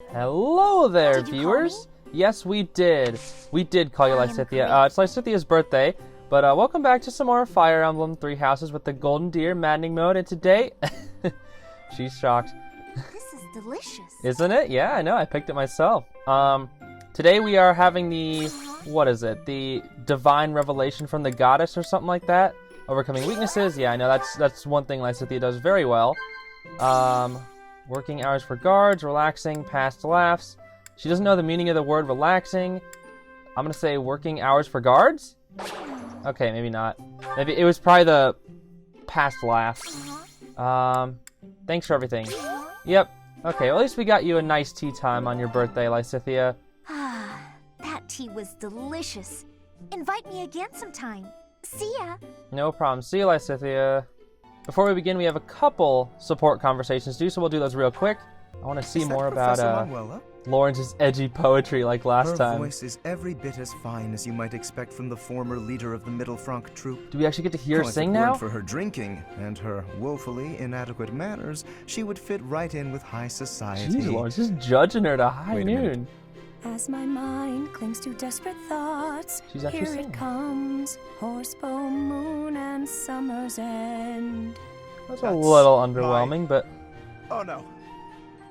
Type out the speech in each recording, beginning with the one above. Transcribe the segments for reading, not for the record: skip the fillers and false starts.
Hello there, Did you viewers. Yes, we did. We did call you Lysithia. It's Lysithia's birthday, but welcome back to some more Fire Emblem 3 Houses with the Golden Deer Maddening mode, and today... She's shocked. This is delicious. Isn't it? Yeah, I know. I picked it myself. Today we are having the... What is it? The Divine Revelation from the Goddess or something like that? Overcoming weaknesses? Yeah, I know. That's one thing Lysithia does very well. Working hours for guards, relaxing, past laughs. She doesn't know the meaning of the word relaxing. I'm gonna say working hours for guards? Okay, maybe not. Maybe it was probably the past laughs. Thanks for everything. Yep. Okay, well, at least we got you a nice tea time on your birthday, Lysithia. Ah, that tea was delicious. Invite me again sometime. See ya. No problem. See you, Lysithia. Before we begin, we have a couple support conversations to do, so we'll do those real quick. I want to see more about Lawrence's edgy poetry like last time. Her voice is every bit as fine as you might expect from the former leader of the Middle Franc troop. Do we actually get to hear her sing now? For her drinking and her woefully inadequate manners, she would fit right in with high society. Jeez, Lawrence, just judging her to high noon. As my mind clings to desperate thoughts, She's actually here singing. it comes, horsebow moon and summer's end. That's a little underwhelming, but... Oh no.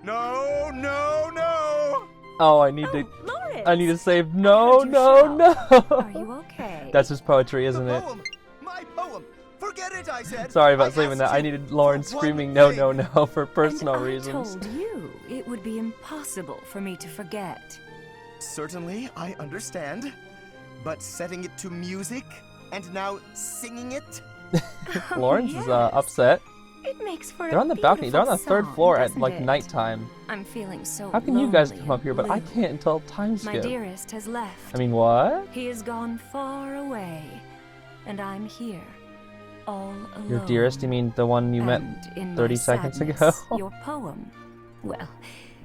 No, no, no! Oh, I need Lawrence! I need to save. No, heard you no, shout. Are no! you okay? That's his poetry, isn't it? Poem! My poem! Forget it, I said! Sorry about I saving that. asked I you needed Lawrence for screaming one no, thing. no, no for personal And reasons. I told you it would be impossible for me to forget. Certainly, I understand. But setting it to music, and now singing it? Lawrence yes. is upset. It makes for They're a on the balcony. They're on the beautiful third song, floor at doesn't like it? nighttime. I'm feeling so How can you guys lonely come up here, but I blue. can't until time My skip? dearest has left. I mean, what? He has gone far away, and I'm here, all alone. Your dearest? You mean the one you met And in 30 my seconds ago? sadness, your poem, well,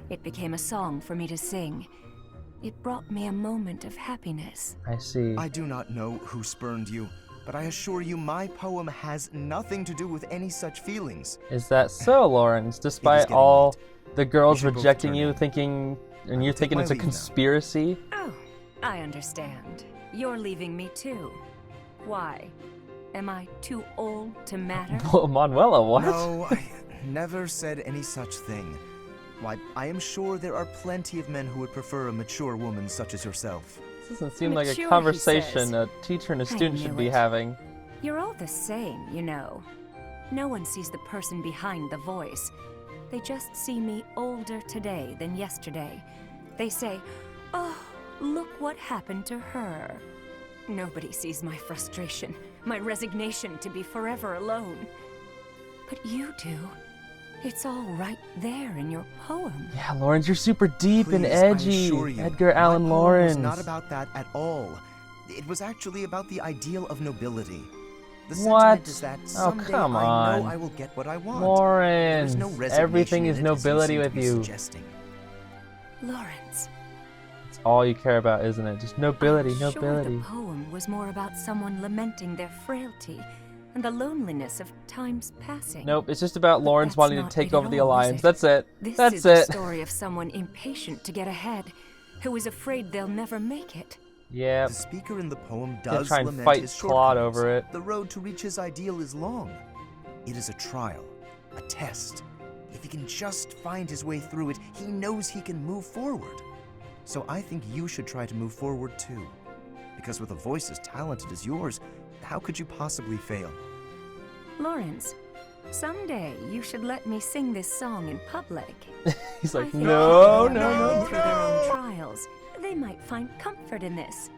it became a song for me to sing. It brought me a moment of happiness. I see. I do not know who spurned you, but I assure you my poem has nothing to do with any such feelings. Is that so, Lawrence? Despite getting all late. the girls We should both rejecting turn you, in. thinking, and you're Take thinking my it's a leave now. conspiracy? Oh, I understand. You're leaving me too. Why? Am I too old to matter? Manuela, what? No, I never said any such thing. Why, I am sure there are plenty of men who would prefer a mature woman such as yourself. This doesn't seem like Mature, a he conversation says. a teacher and a I student should knew be it. having. You're all the same, you know. No one sees the person behind the voice. They just see me older today than yesterday. They say, oh, look what happened to her. Nobody sees my frustration, my resignation to be forever alone. But you do. It's all right there in your poem. Yeah, Lawrence, you're super deep and Please, I edgy. assure you, Edgar Allan my poem Lawrence. was not about that at all. It was actually about the ideal of nobility. The What? sentiment is that Oh, someday come I on. know I will get what I want. Lawrence, There's no resignation everything in is it, as you nobility seem to with be you. suggesting. Lawrence. It's all you care about, isn't it? Just nobility, I'm nobility. Sure the poem was more about someone lamenting their frailty and the loneliness of time's passing. Nope, it's just about But Lawrence that's wanting to not take it at over the all, is Alliance. it? That's it. This That's is it. the story of someone impatient to get ahead, who is afraid they'll never make it. Yeah, The speaker in the poem gonna does try and lament fight his Claude shortcomings. over it. The road to reach his ideal is long. It is a trial, a test. If he can just find his way through it, he knows he can move forward. So I think you should try to move forward too. Because with a voice as talented as yours, how could you possibly fail? Lawrence, someday you should let me sing this song in public. He's I like, think no, people no, going no. through their own trials, they might find comfort in this.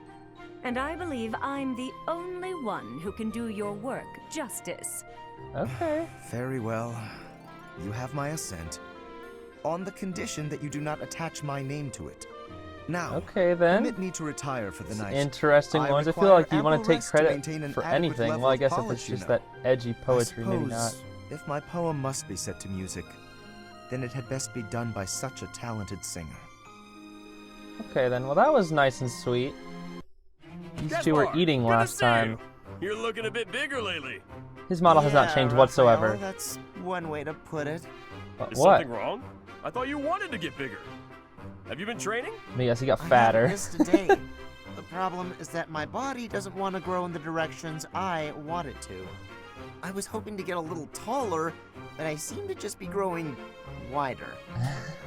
And I believe I'm the only one who can do your work justice. Okay. Very well. You have my assent. On the condition that you do not attach my name to it. Now, Okay, then. permit me to retire for the night. Interesting, I Lawrence. I feel require like you want ample to take rest to credit maintain an for adequate anything. level Well, I of guess if polish, it's you just know. that edgy poetry, I maybe not. suppose if my poem must be set to music, then it had best be done by such a talented singer. Okay, then. Well, that was nice and sweet. These two were Gaspar, eating good to last see you. time. You're looking a bit bigger lately. His model has not changed whatsoever. That's one way to put it. But Is what? something wrong? I thought you wanted to get bigger. Have you been training? Yes, he got I haven't fatter. missed a day. The problem is that my body doesn't want to grow in the directions I want it to. I was hoping to get a little taller, but I seem to just be growing wider.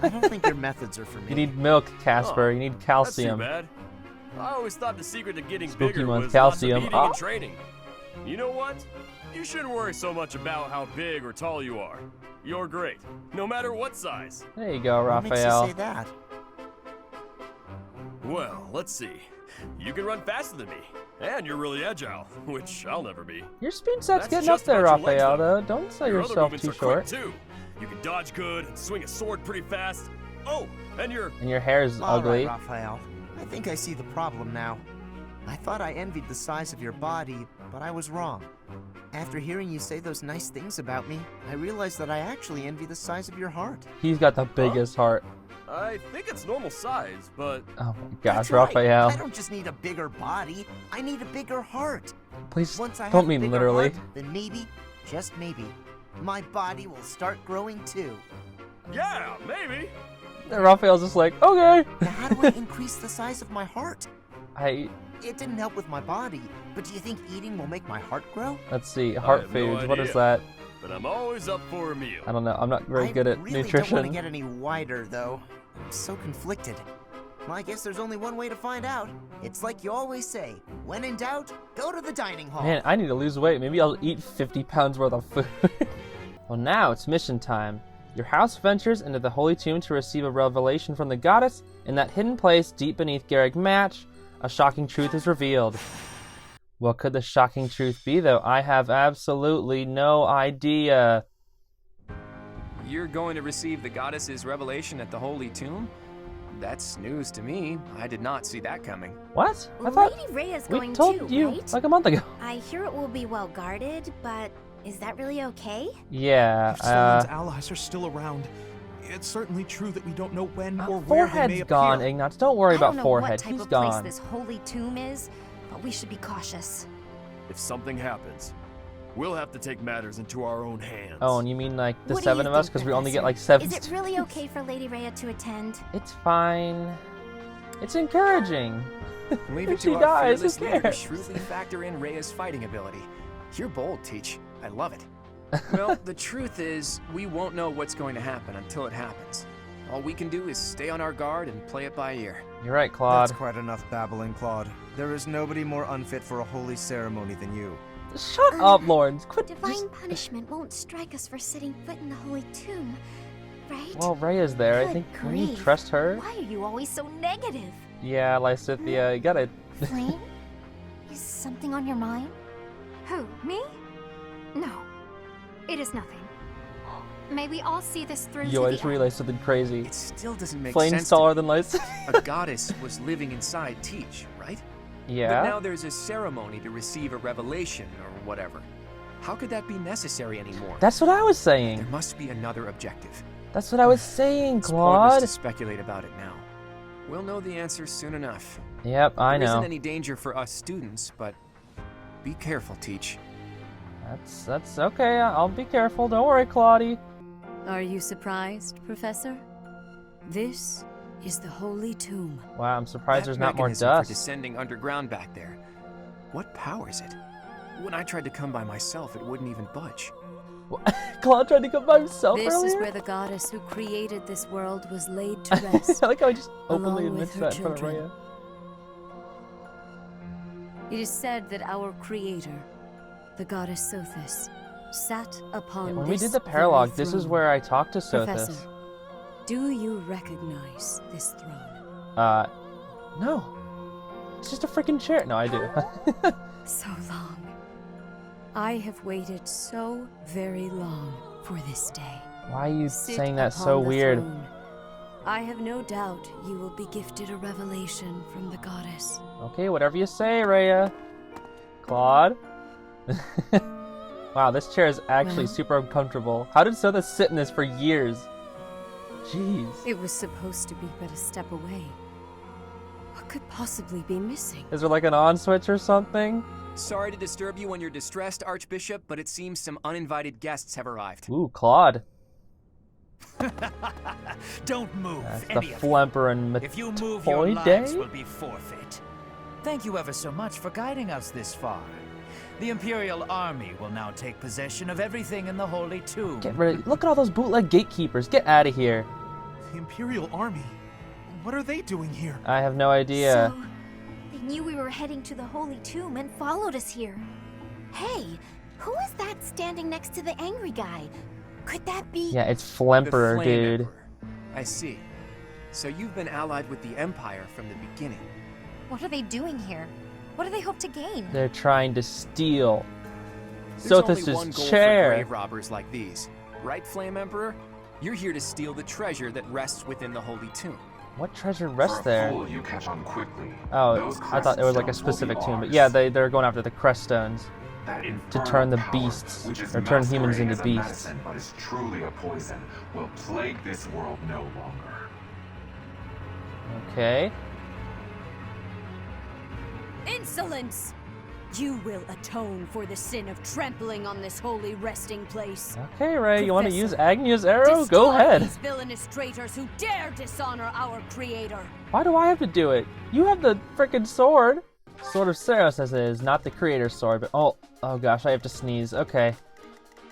I don't think your methods are for me. You need milk, Casper. Oh, You need That's too calcium. bad. I always thought the secret to getting Spooky bigger one, was calcium. lots of eating Oh. and training. You know what? You shouldn't worry so much about how big or tall you are. You're great, no matter what size. There you go, What makes you Raphael. say that? Well, let's see. You can run faster than me, and you're really agile, which I'll never be. Your speed set's That's getting up just there, about your legs, Raphael, though. though. Don't sell Your other yourself movements too are short. quick too. You can dodge good and swing a sword pretty fast. Oh, and you're And your hair's All ugly. right, Raphael. I think I see the problem now. I thought I envied the size of your body, but I was wrong. After hearing you say those nice things about me, I realized that I actually envy the size of your heart. He's got the biggest heart. I think it's normal size, but Oh my gosh, That's right. Raphael. I don't just need a bigger body, I need a bigger heart. Please Once I have don't a mean bigger literally. heart, then maybe, just maybe, my body will start growing too. yeah, maybe. And Raphael's just like, okay. Now, how do I increase the size of my heart? It didn't help with my body, but do you think eating will make my heart grow? Let's see, heart have no foods. What is idea. that? But I'm always up for a meal. I don't know. I'm not very I good at really nutrition. don't want to get any wider, though. I'm so conflicted. Well, I guess there's only one way to find out. It's like you always say, when in doubt, go to the dining hall. Man, I need to lose weight. Maybe I'll eat 50 pounds worth of food. Well, now it's mission time. Your house ventures into the Holy Tomb to receive a revelation from the goddess. In that hidden place deep beneath Garrick Match, a shocking truth is revealed. What could the shocking truth be, though? I have absolutely no idea. You're going to receive the goddess's revelation at the Holy Tomb? That's news to me. I did not see that coming. What? I thought Lady Rhea's we going told too, you right? like a month ago. I hear it will be well guarded, but is that really okay? Yeah, If Solon's allies are still around, it's certainly true that we don't know when or where they may Forehead's appear. gone, Ignatz. Don't worry I about don't know Forehead. what type He's of place gone. this holy tomb is, but we should be cautious. If something happens, we'll have to take matters into our own hands. Oh, and you mean like the What do you 7 of us? think, Because we only get Professor? like 7. Is it really okay for Lady Rhea to attend? It's fine. It's encouraging. Leave If it she to our dies, who fearless leader to cares? shrewdly factor in Rhea's fighting ability. You're bold, Teach. I love it. Well, the truth is, we won't know what's going to happen until it happens. All we can do is stay on our guard and play it by ear. You're right, Claude. That's quite enough babbling, Claude. There is nobody more unfit for a holy ceremony than you. Shut up, Lawrence. Quit. Divine Just... punishment won't strike us for setting foot in the holy tomb, right? Well, Rhea's there. I Good think. Can you grief. trust her? Why are you always so negative? Yeah, Lysithia, you gotta. Flame? Is something on your mind? Who, me? No. It is nothing. May we all see this through Yo, to I the just end. realized something crazy. It still doesn't make Flame's sense to taller me. than Lysithia. A goddess was living inside Teach, right? But Yeah. now there's a ceremony to receive a revelation or whatever. How could that be necessary anymore? That's what I was There saying. must be another objective. That's what I was saying, It's pointless to Claude. speculate about it now. We'll know the answer soon enough. Yep, I There isn't know. any danger for us students, but be careful, Teach. That's okay. I'll be careful. Don't worry, Claudie. Are you surprised, Professor? This is the Holy Tomb. Wow, I'm surprised That there's not more mechanism for dust. descending underground back there. What powers it? When I tried to come by myself, it wouldn't even budge. Claude tried to come by himself This earlier. is where the goddess who created this world was laid to rest. I like how he just openly along admits with her that in front of children. Rhea. It is said that our creator, the goddess Sothis, sat upon When we this did the very paralogue, this is throne. where I talked to Sothis. Professor, do you recognize this throne? No. It's just a freaking chair. No, I do. So long. I have waited so very long for this day. Why are you Sit saying that upon so the weird? throne. I have no doubt you will be gifted a revelation from the goddess. Okay, whatever you say, Rhea. Claude? Wow, this chair is actually Well. super uncomfortable. How did Sothis sit in this for years? Jeez. It was supposed to be but a step away. What could possibly be missing? Is there like an on switch or something? Sorry to disturb you when you're distressed, Archbishop, but it seems some uninvited guests have arrived. Ooh, Claude. Don't move. That's the any of you. Flemperor and If you move, your Matoy lives Day? will be forfeit. Thank you ever so much for guiding us this far. The Imperial Army will now take possession of everything in the Holy Tomb. Get rid of, look at all those bootleg gatekeepers. Get out of here. The Imperial Army? What are they doing here? I have no idea. So, they knew we were heading to the Holy Tomb and followed us here. Hey, who is that standing next to the angry guy? Could that be... Yeah, it's The Flemperor, Flame dude. Emperor. I see. So you've been allied with the Empire from the beginning. What are they doing here? What do they hope to gain? They're trying to steal There's only Sothis' one goal for chair. grave robbers like these. Right, Flame Emperor? You're here to steal the treasure that rests within the Holy Tomb. What treasure rests there? Fool, you catch on quickly. Oh, Those I thought it was like a crest stones will be specific tomb. But ours. yeah, they're going after the crest stones. That to infernal turn the power, beasts, which is or turn humans masquerading into as a beasts. medicine, but is truly a poison, will plague this world no longer. Okay. Insolence! You will atone for the sin of trampling on this holy resting place. Okay, Ray, you want to use Professor, Agnia's arrow? Destroy Go ahead. these villainous traitors who dare dishonor our creator. Why do I have to do it? You have the frickin' sword. Sword of Saros, as it is, not the creator's sword, but oh gosh, I have to sneeze. Okay.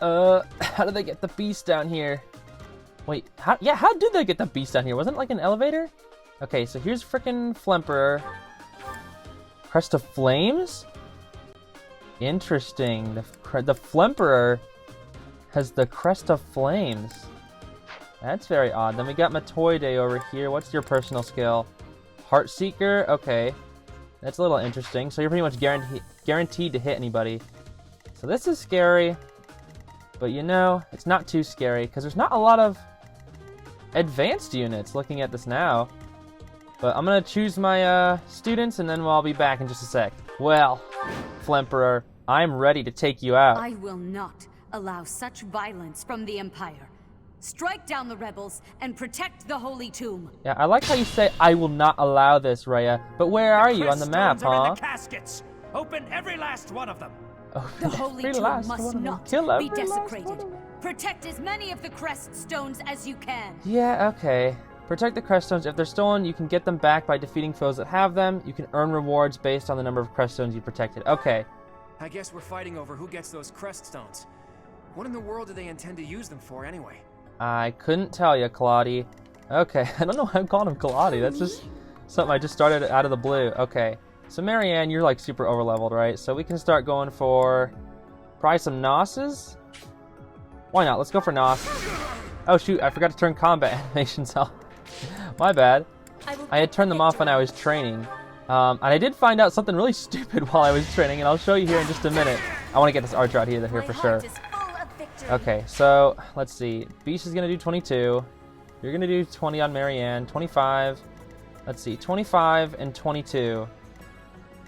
How did they get the beast down here? Wait, how did they get the beast down here? Wasn't it like an elevator? Okay, so here's frickin' Flemperor. Crest of Flames? Interesting. The Flemperor has the Crest of Flames. That's very odd. Then we got Matoy Day over here. What's your personal skill? Heartseeker? Okay. That's a little interesting. So you're pretty much guaranteed to hit anybody. So this is scary. But you know, it's not too scary because there's not a lot of advanced units looking at this now. But I'm going to choose my students and then I'll be back in just a sec. Well, Flemperor, I'm ready to take you out. I will not allow such violence from the Empire. Strike down the rebels and protect the Holy Tomb. Yeah, I like how you say, I will not allow this, Raya. But where are you on the map, Crest stones are in huh? the caskets. Open every last one of them. The Holy Every Tomb last must one of them. not Kill be every last one desecrated. of them. Protect as many of the crest stones as you can. Yeah, okay. Protect the crest stones. If they're stolen, you can get them back by defeating foes that have them. You can earn rewards based on the number of crest stones you protected. Okay. I guess we're fighting over who gets those crest stones. What in the world do they intend to use them for anyway? I couldn't tell you, Claudie. Okay, I don't know why I'm calling him Claudie. That's just something I just started out of the blue. Okay, so Marianne, you're like super overleveled, right? So we can start going for probably some Nosses. Why not? Let's go for Nos. Oh shoot, I forgot to turn combat animations off. My bad. I had turned them off when I was training. And I did find out something really stupid while I was training, and I'll show you here in just a minute. I want to get this archer out here for sure. Okay, so let's see. Beast is gonna do 22. You're gonna do 20 on Marianne. 25. Let's see, 25 and 22.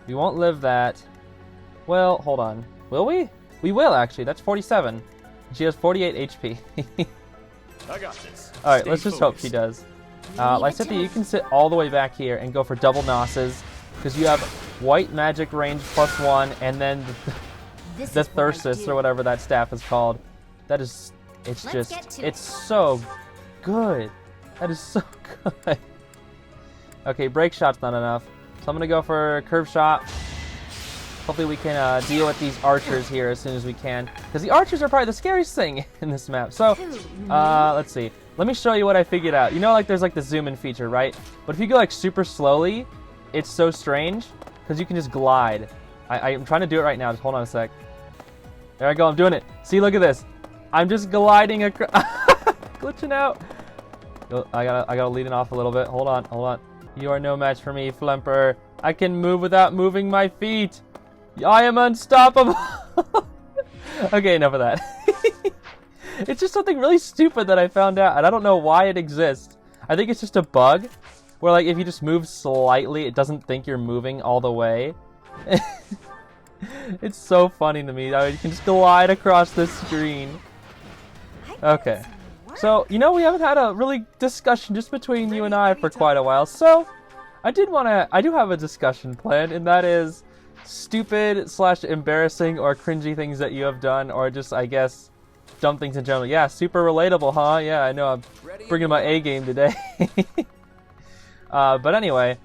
We won't live that. Well, hold on. Will we? We will actually. That's 47. She has 48 HP. I got this. All right, Stay let's just hope she focused. does. Lysithia, you can sit all the way back here and go for double Nosses because you have white magic range +1, and then the Thyrsus or whatever that staff is called. That is, it's so good. That is so good. Okay, break shot's not enough, so I'm gonna go for curve shot. Hopefully we can deal with these archers here as soon as we can, because the archers are probably the scariest thing in this map. So, let's see. Let me show you what I figured out. You know, like there's like the zoom in feature, right? But if you go like super slowly, it's so strange because you can just glide. I'm trying to do it right now. Just hold on a sec. There I go. I'm doing it. See, look at this. I'm just gliding across. Glitching out. I gotta lead it off a little bit. Hold on. You are no match for me, Flemperor. I can move without moving my feet. I am unstoppable. Okay, enough of that. It's just something really stupid that I found out, and I don't know why it exists. I think it's just a bug, where like if you just move slightly, it doesn't think you're moving all the way. It's so funny to me that you can just glide across the screen. Okay. So, you know, we haven't had a really discussion just between you and I for quite a while, so I do have a discussion planned, and that is stupid / embarrassing or cringy things that you have done, or just, I guess, dumb things in general. Yeah, super relatable, huh? Yeah, I know I'm bringing my A game today. But anyway,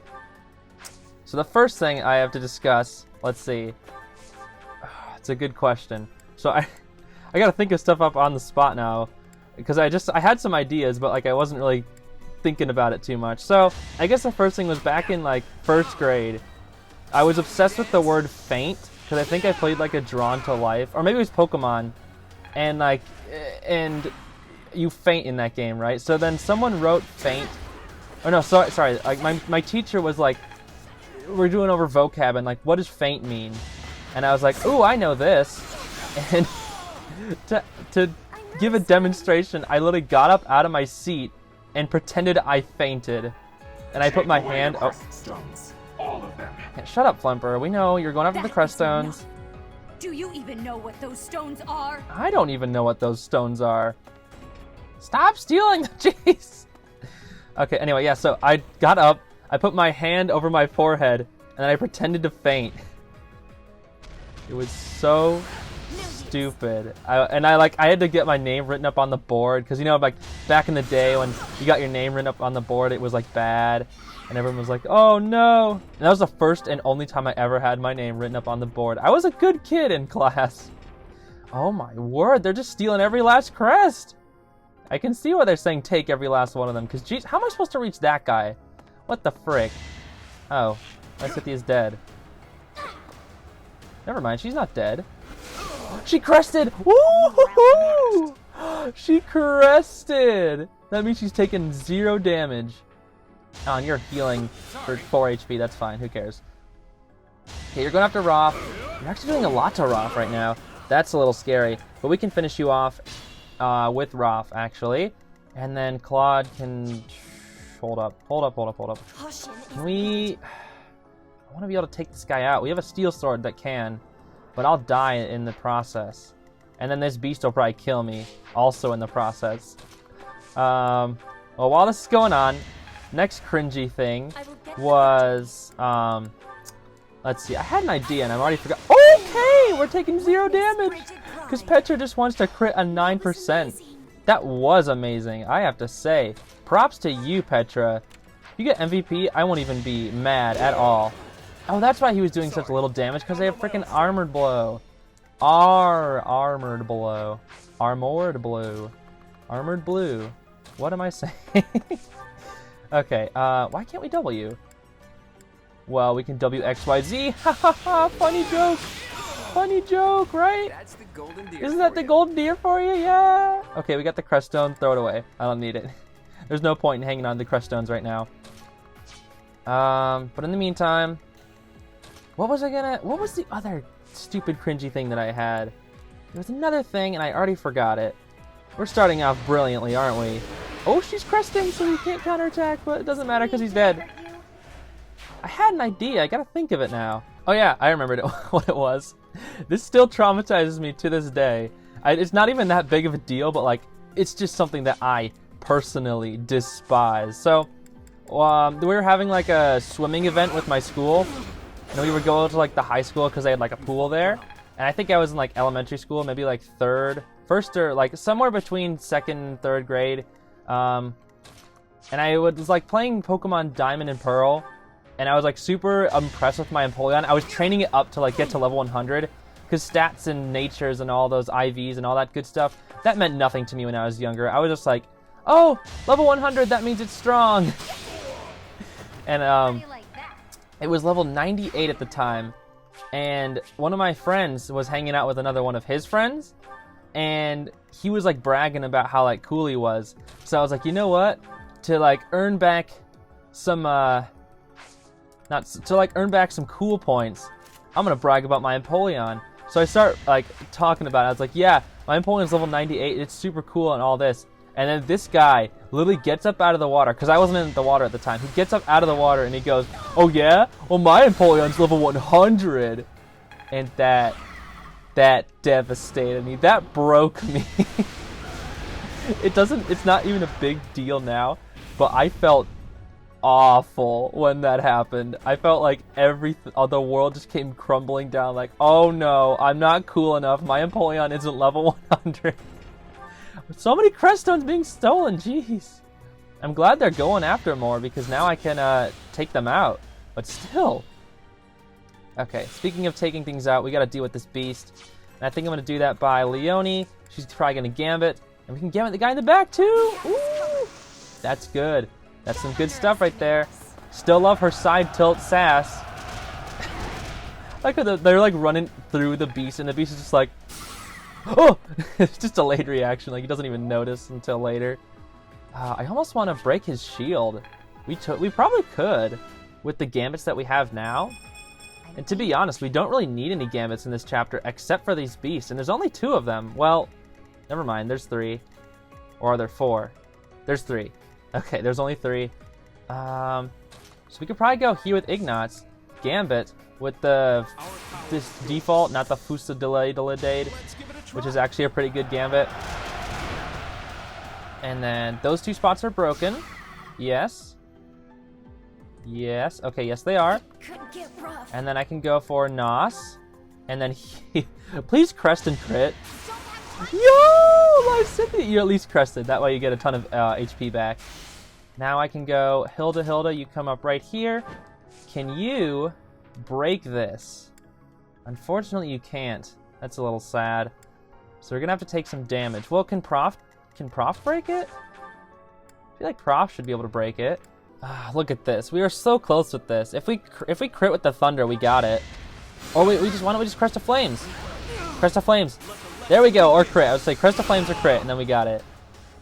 so the first thing I have to discuss, let's see. It's a good question. So I gotta think of stuff up on the spot now, because I had some ideas, but like I wasn't really thinking about it too much. So I guess the first thing was back in like 1st grade. I was obsessed with the word faint, because I think I played like a Drawn to Life, or maybe it was Pokemon, and you faint in that game, right? So then someone wrote faint. Oh no, sorry. Like my teacher was like, we're doing over vocab and like, what does faint mean? And I was like, ooh, I know this. And to give a demonstration, I literally got up out of my seat and pretended I fainted. And I put my hand. Oh, all of them. yeah, shut up, Flemperor. We know you're going after the crest stones. Do you even know what those stones are? I don't even know what those stones are. Stop stealing! Jeez. Okay. Anyway, yeah. So I got up. I put my hand over my forehead, and then I pretended to faint. It was so stupid. I had to get my name written up on the board, because you know, like back in the day when you got your name written up on the board, it was like bad, and everyone was like, oh no. And that was the first and only time I ever had my name written up on the board. I was a good kid in class. Oh my word, they're just stealing every last crest. I can see why they're saying take every last one of them, because geez, how am I supposed to reach that guy? What the frick? Oh, my City is dead. Never mind, she's not dead. She crested! Woo-hoo-hoo! She crested! That means she's taken 0 damage. Oh, and you're healing for 4 HP, that's fine, who cares? Okay, you're going after Roth. You're actually doing a lot to Roth right now. That's a little scary, but we can finish you off with Roth, actually. And then Claude can... Hold up. Can we... I want to be able to take this guy out. We have a steel sword that can, but I'll die in the process. And then this beast will probably kill me, also in the process. Well, while this is going on, next cringy thing was, let's see, I had an idea and I've already forgot. Okay, we're taking 0 damage, because Petra just wants to crit a 9%. That was amazing, I have to say. Props to you, Petra. If you get MVP, I won't even be mad at all. Oh, that's why he was doing such little damage, because they have freaking armored blow. Armored blow. Armored blue. Armored blue. What am I saying? Okay, why can't we W? Well, we can WXYZ. Ha ha ha, funny joke. Funny joke, right? That's the golden deer. Isn't that the golden deer for you? Yeah. Okay, we got the crest stone. Throw it away. I don't need it. There's no point in hanging on to the crest stones right now. But in the meantime, what was the other stupid cringy thing that I had? There was another thing and I already forgot it. We're starting off brilliantly, aren't we? Oh, she's cresting, so we can't counterattack, but it doesn't matter because he's dead. I had an idea. I gotta think of it now. Oh yeah, I remembered what it was. This still traumatizes me to this day. It's not even that big of a deal, but like, it's just something that I personally despise. So, we were having like a swimming event with my school, and we would go to like the high school because they had like a pool there. And I think I was in like elementary school, maybe like first or like somewhere between 2nd and 3rd grade. And I was like playing Pokemon Diamond and Pearl, and I was like super impressed with my Empoleon. I was training it up to like get to level 100, because stats and natures and all those IVs and all that good stuff, that meant nothing to me when I was younger. I was just like, oh, level 100, that means it's strong. And it was level 98 at the time, and one of my friends was hanging out with another one of his friends, and he was like bragging about how like cool he was. So I was like, you know what? To like earn back some earn back some cool points, I'm gonna brag about my Empoleon. So I start like talking about it. I was like, yeah, my Empoleon's level 98. It's super cool and all this. And then this guy literally gets up out of the water, because I wasn't in the water at the time. He gets up out of the water and he goes, oh yeah? Well, my Empoleon's level 100. And that devastated me. That broke me. It's not even a big deal now, but I felt awful when that happened. I felt like the world just came crumbling down, like, oh no, I'm not cool enough. My Empoleon isn't level 100. So many Creststones being stolen, jeez. I'm glad they're going after more because now I can take them out. But still. Okay, speaking of taking things out, we gotta deal with this beast. And I think I'm gonna do that by Leonie. She's probably gonna gambit. And we can gambit the guy in the back too! Ooh! That's good. That's some good stuff right there. Still love her side tilt sass. Like they're like running through the beast and the beast is just like, oh! It's just a delayed reaction, like he doesn't even notice until later. I almost want to break his shield. We probably could with the gambits that we have now. And to be honest, we don't really need any gambits in this chapter except for these beasts. And there's only 2 of them. Well, never mind, there's 3. Or are there 4? There's 3. Okay, there's only 3. So we could probably go here with Ignatz, Gambit, with this default, not the Fusa Delayed, which is actually a pretty good Gambit. And then those 2 spots are broken. Yes. Yes. Okay, yes they are. And then I can go for Nos. And then please crest and crit. Yo! Live Cynthia! You're at least crested. That way you get a ton of HP back. Now I can go Hilda, you come up right here. Can you break this? Unfortunately you can't. That's a little sad. So we're gonna have to take some damage. Well, can Prof break it? I feel like Prof should be able to break it. Look at this. We are so close with this. If we crit with the Thunder, we got it. Or why don't we just Crest of Flames? Crest of Flames. There we go, or crit. I would say Crest of Flames or crit, and then we got it.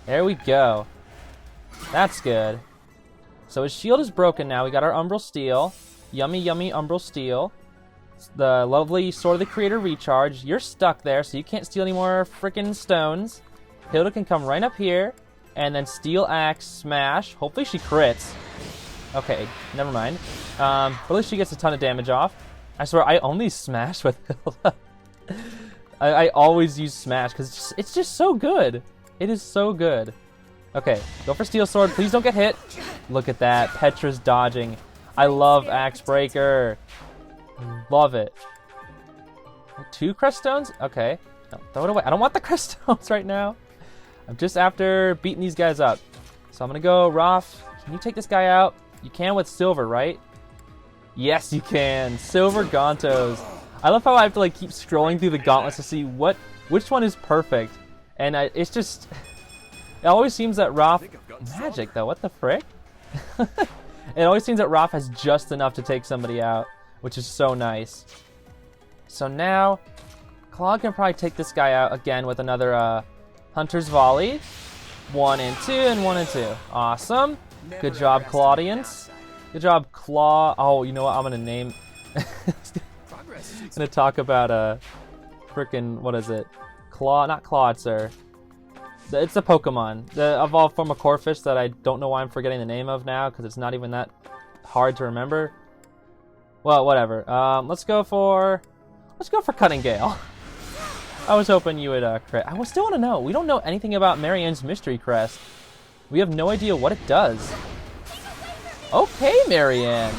There we go. That's good. So his shield is broken now. We got our Umbral Steel. Yummy, yummy Umbral Steel. The lovely Sword of the Creator recharge. You're stuck there, so you can't steal any more freaking stones. Hilda can come right up here, and then Steel Axe, smash. Hopefully she crits. Okay, never mind. But at least she gets a ton of damage off. I swear, I only smash with Hilda. I always use smash, because it's just so good. It is so good. Okay, go for Steel Sword. Please don't get hit. Look at that. Petra's dodging. I love Axe Breaker. Love it. 2 Crest Stones? Okay. No, throw it away. I don't want the Crest Stones right now. I'm just after beating these guys up. So I'm going to go, Roth. Can you take this guy out? You can with Silver, right? Yes, you can. Silver Gontos. I love how I have to like keep scrolling through the gauntlets to see which one is perfect. And it's just... It always seems that Roth... Magic, though. What the frick? It always seems that Roth has just enough to take somebody out, which is so nice. So now, Claude can probably take this guy out again with another Hunter's Volley. 1 and 2 and 1 and 2. Awesome. Good job, Claudians. Good job, Claw. Oh, you know what? I'm going to name... I'm going to talk about frickin' what is it? Claw... Not Claude, sir. It's a Pokemon. The evolved form of Corphish that I don't know why I'm forgetting the name of now, because it's not even that hard to remember. Well, whatever. Let's go for Cutting Gale. I was hoping you would crit. I still want to know. We don't know anything about Marianne's Mystery Crest. We have no idea what it does. Okay, Marianne.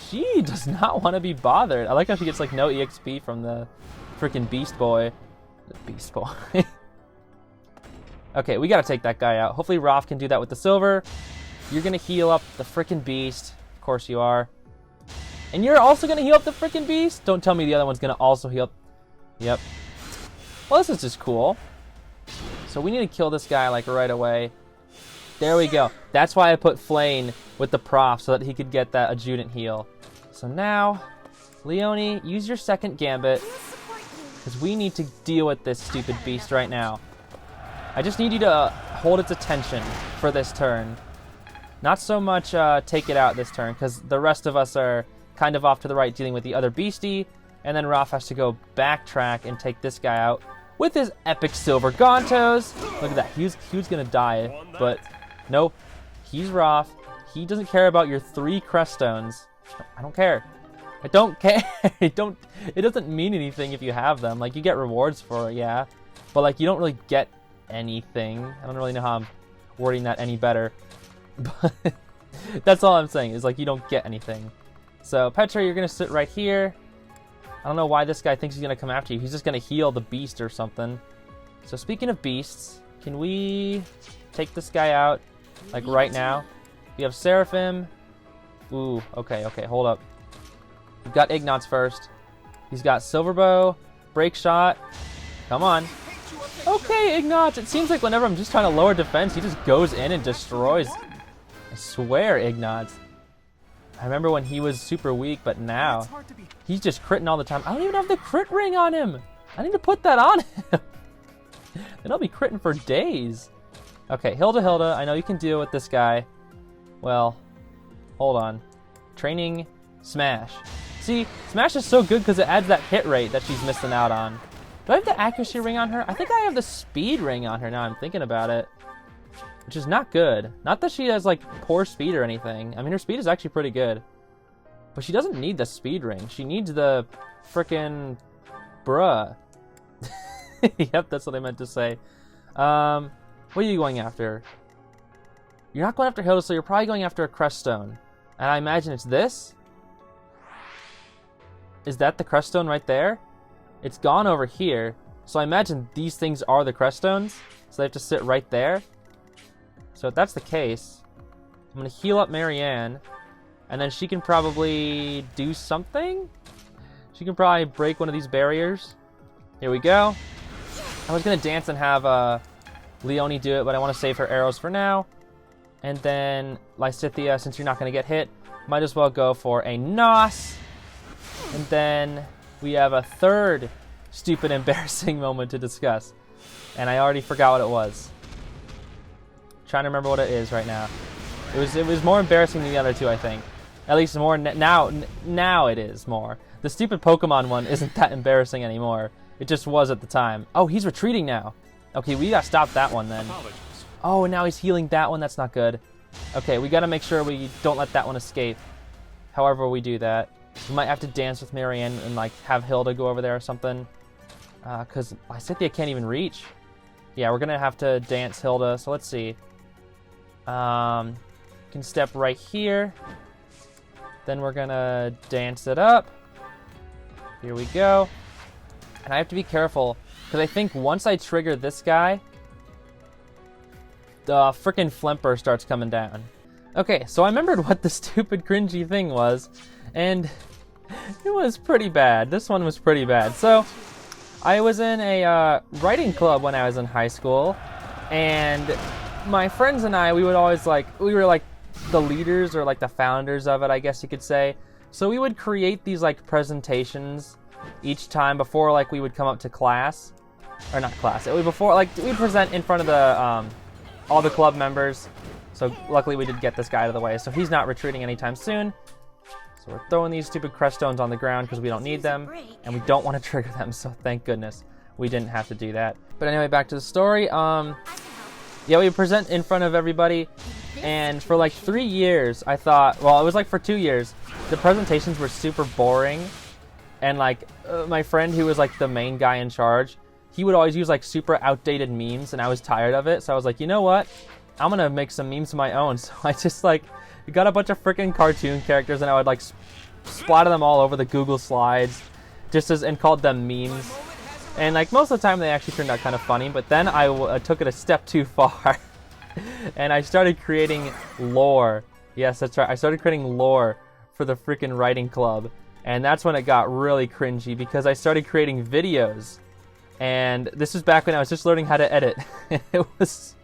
She does not want to be bothered. I like how she gets like no EXP from the freaking Beast Boy. The Beast Boy. Okay, we gotta take that guy out. Hopefully Roth can do that with the Silver. You're gonna heal up the freaking Beast. Of course you are. And you're also gonna heal up the freaking Beast? Don't tell me the other one's gonna also heal. Yep. Well, this is just cool. So we need to kill this guy like right away. There we go. That's why I put Flane with the Prof so that he could get that Adjutant heal. So now, Leonie, use your second Gambit. Because we need to deal with this stupid beast right now. I just need you to hold its attention for this turn. Not so much take it out this turn, because the rest of us are kind of off to the right dealing with the other beastie. And then Raph has to go backtrack and take this guy out with his epic Silver Gontos. Look at that. He was going to die, but nope. He's Raph. He doesn't care about your 3 Crest Stones. I don't care. I don't care. It doesn't mean anything if you have them. Like, you get rewards for it, yeah. But, like, you don't really get anything. I don't really know how I'm wording that any better. But that's all I'm saying, is, like, you don't get anything. So, Petra, you're going to sit right here. I don't know why this guy thinks he's going to come after you. He's just going to heal the beast or something. So, speaking of beasts, Can we take this guy out, like, right now? We have Seraphim. Ooh, okay, hold up. We've got Ignatz first. He's got Silverbow, Break Shot. Come on. Okay, Ignatz. It seems like whenever I'm just trying to lower defense, he just goes in and destroys. I swear, Ignatz. I remember when he was super weak, but now he's just critting all the time. I don't even have the crit ring on him. I need to put that on him. Then I'll be critting for days. Okay, Hilda, I know you can deal with this guy. Well, hold on. Training Smash. See, Smash is so good because it adds that hit rate that she's missing out on. Do I have the accuracy ring on her? I think I have the speed ring on her now I'm thinking about it. Which is not good. Not that she has, like, poor speed or anything. I mean, her speed is actually pretty good. But she doesn't need the speed ring. She needs the frickin' bruh. Yep, that's what I meant to say. What are you going after? You're not going after Hilda, so you're probably going after a Crest Stone. And I imagine it's this? Is that the Crest Stone right there? It's gone over here. So I imagine these things are the Crest Stones. So they have to sit right there. So if that's the case, I'm going to heal up Marianne. And then she can probably do something? She can probably break one of these barriers. Here we go. I was going to dance and have Leonie do it, but I want to save her arrows for now. And then Lysithea, since you're not going to get hit, might as well go for a Nos. And then we have a third stupid, embarrassing moment to discuss. And I already forgot what it was. Trying to remember what it is right now. It was more embarrassing than the other two, I think. At least more now it is more. The stupid Pokemon one isn't that embarrassing anymore. It just was at the time. Oh, he's retreating now. Okay, we gotta stop that one then. Oh, and now he's healing that one. That's not good. Okay, we gotta make sure we don't let that one escape. However we do that. We might have to dance with Marianne and, like, have Hilda go over there or something. Because Lysithea can't even reach. Yeah, we're gonna have to dance Hilda. So let's see. Can step right here. Then we're gonna dance it up. Here we go. And I have to be careful, because I think once I trigger this guy, the frickin' Flemperor starts coming down. Okay, so I remembered what the stupid cringy thing was, and it was pretty bad. This one was pretty bad. So, I was in a writing club when I was in high school, and my friends and I, we were like the leaders or like the founders of it, I guess you could say. So we would create these like presentations each time before like we would come up to class, or not class. We'd present in front of the all the club members. So luckily we did get this guy out of the way. So he's not retreating anytime soon. So we're throwing these stupid crest stones on the ground because we don't need them, and we don't want to trigger them. So thank goodness we didn't have to do that. But anyway, back to the story. Yeah, we present in front of everybody, and for like 3 years, I thought, well, it was like for 2 years, the presentations were super boring, and like my friend who was like the main guy in charge, he would always use like super outdated memes, and I was tired of it, so I was like, you know what? I'm gonna make some memes of my own. So I just like got a bunch of freaking cartoon characters, and I would like splatter them all over the Google Slides, and called them memes. And like most of the time they actually turned out kind of funny, but then I took it a step too far. And I started creating lore. Yes, that's right. I started creating lore for the freaking writing club. And that's when it got really cringy, because I started creating videos. And this was back when I was just learning how to edit. It was,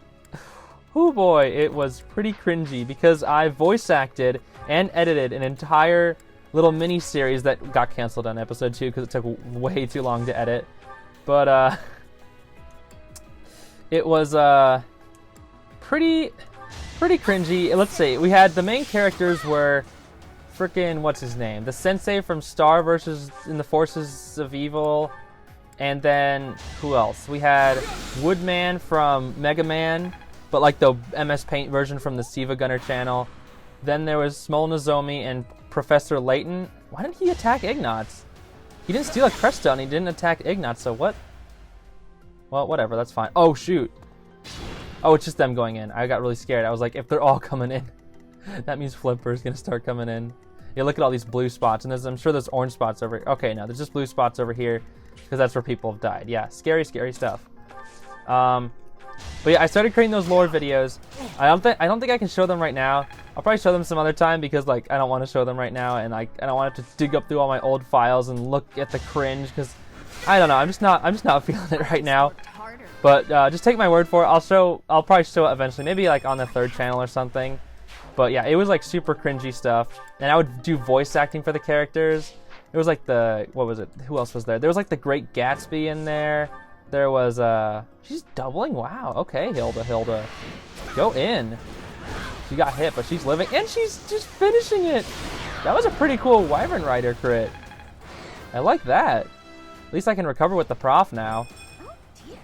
oh boy, it was pretty cringy, because I voice acted and edited an entire little mini series that got canceled on episode 2 because it took way too long to edit. But it was pretty cringy. Let's see. We had the main characters were frickin' what's his name? The sensei from Star vs. in the Forces of Evil. And then who else? We had Woodman from Mega Man, but like the MS Paint version from the Siva Gunner channel. Then there was Smol Nozomi and Professor Layton. Why didn't he attack Ignatz? He didn't steal a crest stone, he didn't attack Ignatz, so what? Well, whatever, that's fine. Oh, shoot. Oh, it's just them going in. I got really scared. I was like, if they're all coming in, that means Flemperor's gonna start coming in. Yeah, look at all these blue spots, and I'm sure there's orange spots over here. Okay, no, there's just blue spots over here, because that's where people have died. Yeah, scary, scary stuff. But yeah, I started creating those lore videos. I don't think I can show them right now. I'll probably show them some other time because like I don't want to show them right now, and I don't want to dig up through all my old files and look at the cringe because I don't know. I'm just not feeling it right now. But just take my word for it. I'll probably show it eventually, maybe like on the 3rd channel or something. But yeah, it was like super cringy stuff, and I would do voice acting for the characters. It was like what was it? Who else was there? There was like the Great Gatsby in there. There was she's doubling. Wow. Okay, Hilda, go in. She got hit, but she's living, and she's just finishing it. That was a pretty cool Wyvern Rider crit. I like that. At least I can recover with the prof now. Oh dear.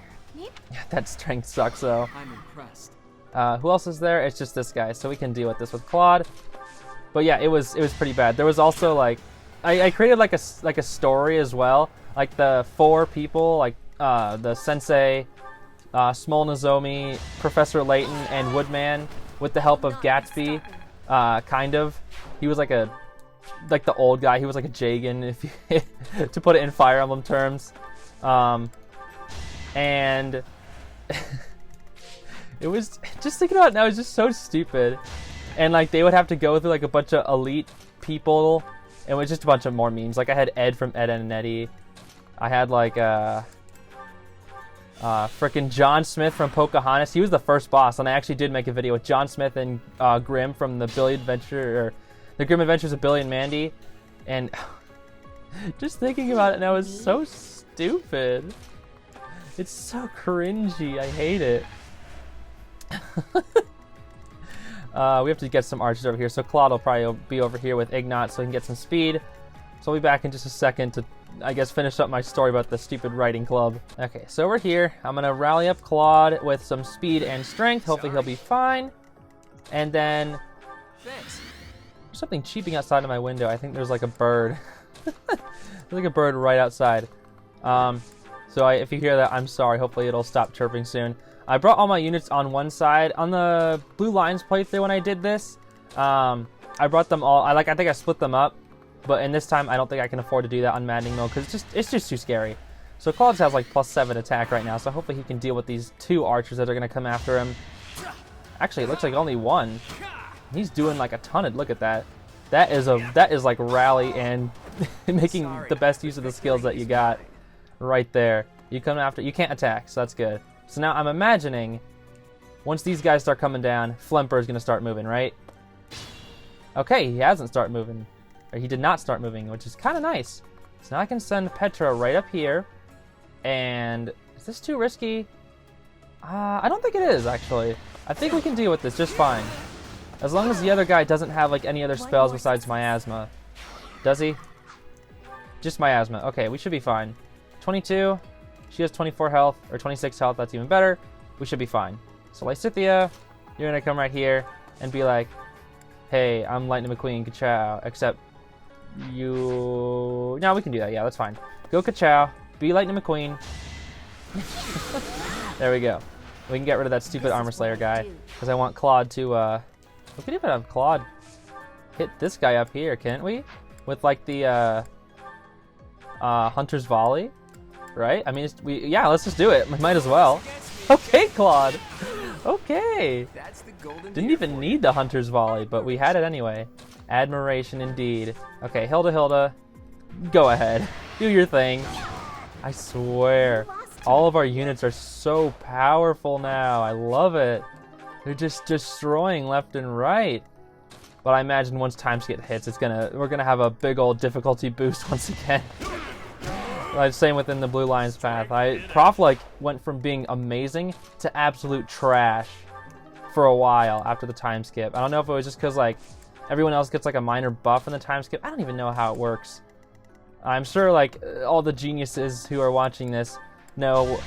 Yeah, that strength sucks though. I'm impressed. Who else is there? It's just this guy, so we can deal with this with Claude. But yeah, it was pretty bad. There was also like, I created like a story as well. Like the 4 people, like the Sensei, Small Nozomi, Professor Layton, and Woodman, with the help of Gatsby, kind of. He was like the old guy. He was like a Jagan, if you to put it in Fire Emblem terms. And it was, just thinking about it now, it was just so stupid. And like they would have to go through like a bunch of elite people, and it was just a bunch of more memes. Like I had Ed from Ed and Eddie. I had like frickin' John Smith from Pocahontas. He was the first boss, and I actually did make a video with John Smith and Grim from the The Grim Adventures of Billy and Mandy. And just thinking about it now is so stupid. It's so cringy. I hate it. We have to get some archers over here, so Claude will probably be over here with Ignat so he can get some speed. So I'll be back in just a second to, I guess, finish up my story about the stupid writing club. Okay, so we're here. I'm gonna rally up Claude with some speed and strength. Hopefully he'll be fine. And then Thanks. there's something cheeping outside of my window. I think there's like a bird. There's like a bird right outside. So if you hear that, I'm sorry. Hopefully it'll stop chirping soon. I brought all my units on one side. On the Blue Lions playthrough when I did this, I brought them all. I think I split them up, but in this time I don't think I can afford to do that on Maddening mode because it's just too scary. So Claude has like +7 attack right now, so hopefully he can deal with these 2 archers that are gonna come after him. Actually, it looks like only 1. He's doing like a ton of. Look at that. That is like rally and making the best use of the skills that you got right there. You come after. You can't attack, so that's good. So now I'm imagining once these guys start coming down, Flemperor is going to start moving, right? Okay, he hasn't started moving. Or he did not start moving, which is kind of nice. So now I can send Petra right up here. And is this too risky? I don't think it is, actually. I think we can deal with this just fine. As long as the other guy doesn't have like any other spells besides Miasma. Does he? Just Miasma. Okay, we should be fine. 22. She has 24 health, or 26 health, that's even better. We should be fine. So Lysithea, you're gonna come right here and be like, hey, I'm Lightning McQueen, ka-chow, except you... No, we can do that, yeah, that's fine. Go ka-chow, be Lightning McQueen. There we go. We can get rid of that stupid Armor Slayer guy, because I want Claude to, we could even have Claude hit this guy up here, can't we? With like the, Hunter's Volley. Right? I mean, yeah, let's just do it. We might as well. Okay, Claude. Okay. Didn't even need the Hunter's Volley, but we had it anyway. Admiration indeed. Okay, Hilda, go ahead. Do your thing. I swear. All of our units are so powerful now. I love it. They're just destroying left and right. But I imagine once timeskip hits, we're gonna have a big old difficulty boost once again. Same within the Blue Lions path. Prof like went from being amazing to absolute trash for a while after the time skip. I don't know if it was just because like everyone else gets like a minor buff in the time skip. I don't even know how it works. I'm sure like all the geniuses who are watching this know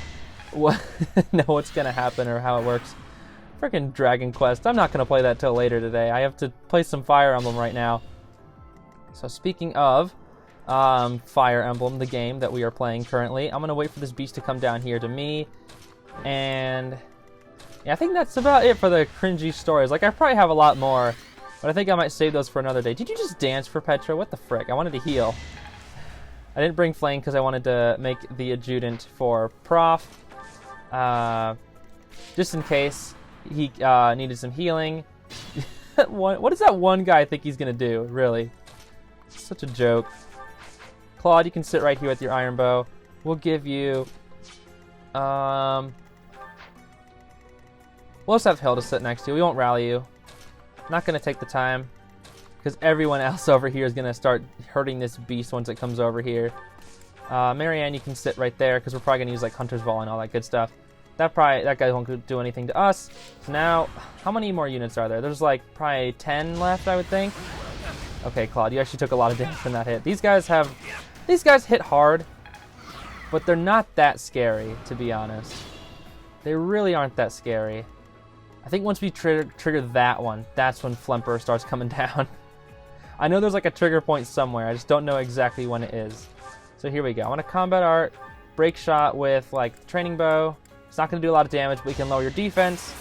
what's gonna happen or how it works. Freaking Dragon Quest. I'm not gonna play that till later today. I have to play some Fire Emblem right now. So speaking of Fire Emblem, the game that we are playing currently, I'm gonna wait for this beast to come down here to me, and yeah, I think that's about it for the cringy stories. Like I probably have a lot more, but I think I might save those for another day. Did you just dance for Petra? What the frick? I wanted to heal. I didn't bring Flame because I wanted to make the adjutant for Prof. just in case he needed some healing. What does that one guy think he's gonna do, really? Such a joke. Claude, you can sit right here with your iron bow. We'll give you... We'll just have Hilda sit next to you. We won't rally you. Not gonna take the time, because everyone else over here is gonna start hurting this beast once it comes over here. Marianne, you can sit right there, because we're probably gonna use like Hunter's Volley and all that good stuff. That guy won't do anything to us. So now, how many more units are there? There's like probably 10 left, I would think. Okay, Claude, you actually took a lot of damage from that hit. These guys hit hard, but they're not that scary, to be honest. They really aren't that scary. I think once we trigger that one, that's when Flemperor starts coming down. I know there's like a trigger point somewhere. I just don't know exactly when it is. So here we go. I want to combat art, break shot with like training bow. It's not going to do a lot of damage, but we can lower your defense.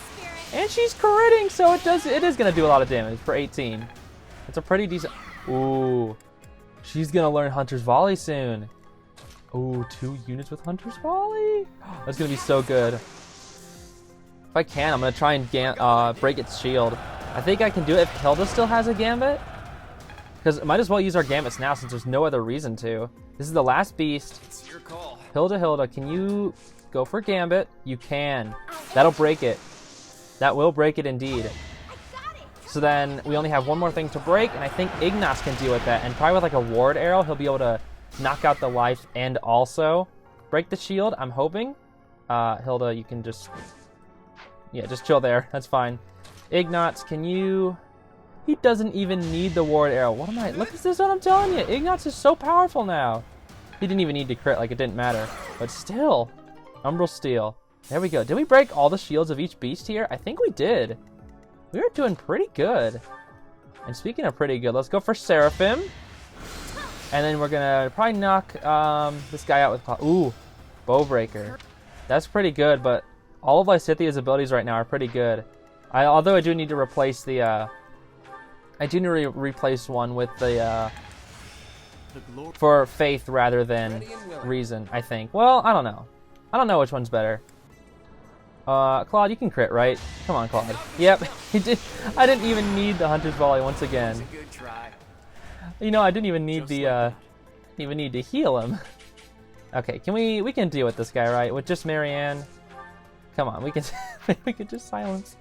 And she's critting, so it is going to do a lot of damage for 18. It's a pretty decent... Ooh. She's going to learn Hunter's Volley soon. Ooh, 2 units with Hunter's Volley. That's going to be so good. If I can, I'm going to try and break its shield. I think I can do it if Hilda still has a gambit. Because I might as well use our gambits now since there's no other reason to. This is the last beast. It's your call. Hilda, can you... go for gambit? You can. That'll break it. That will break it indeed. So then we only have one more thing to break, and I think Ignace can deal with that. And probably with like a ward arrow, he'll be able to knock out the life and also break the shield, I'm hoping. Hilda, you can just... yeah, just chill there. That's fine. Ignace, can you... He doesn't even need the ward arrow. What am I... Look, this is what I'm telling you. Ignace is so powerful now. He didn't even need to crit, like it didn't matter. But still... Umbral Steel. There we go. Did we break all the shields of each beast here? I think we did. We were doing pretty good. And speaking of pretty good, let's go for Seraphim. And then we're going to probably knock this guy out with... Ooh, Bowbreaker. That's pretty good, but all of Lysithia's abilities right now are pretty good. Although I do need to replace the... I do need to replace one with the... for Faith rather than Reason, I think. Well, I don't know. I don't know which one's better. Claude, you can crit, right? Come on, Claude. Yep, he did. I didn't even need the Hunter's Volley once again. It's a good try. You know, I didn't even need didn't even need to heal him. Okay, we can deal with this guy, right? With just Marianne. Come on, we can just silence.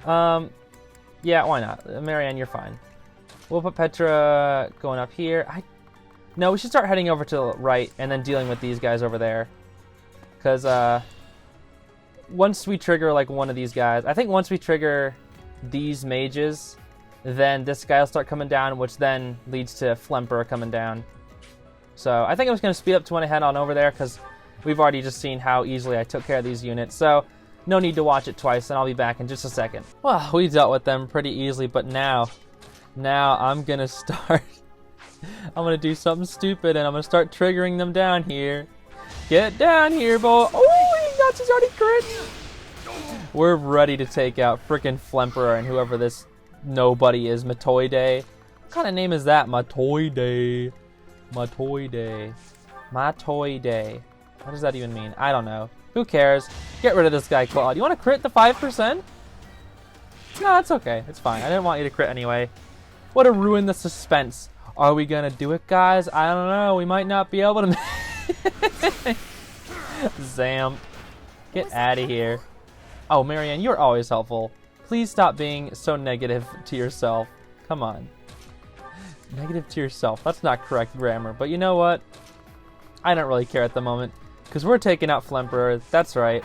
Yeah, why not? Marianne, you're fine. We'll put Petra going up here. No, we should start heading over to the right and then dealing with these guys over there. Because once we trigger like one of these guys, I think once we trigger these mages, then this guy will start coming down, which then leads to Flemperor coming down. So I think I'm just going to speed up to when I head on over there because we've already just seen how easily I took care of these units. So no need to watch it twice, and I'll be back in just a second. Well, we dealt with them pretty easily, but now I'm going to start... I'm going to do something stupid, and I'm going to start triggering them down here. Get down here, boy. Oh, Ignace is already crit. We're ready to take out frickin' Flemperor and whoever this nobody is. Matoide. What kind of name is that? Matoide. Matoide. Matoide. What does that even mean? I don't know. Who cares? Get rid of this guy, Claude. You want to crit the 5%? No, it's okay. It's fine. I didn't want you to crit anyway. What to ruin the suspense. Are we gonna do it, guys? I don't know. We might not be able to... Zam. Get out of here. Oh, Marianne, you're always helpful. Please stop being so negative to yourself. Come on. Negative to yourself. That's not correct grammar. But you know what? I don't really care at the moment. Because we're taking out Flemperor. That's right.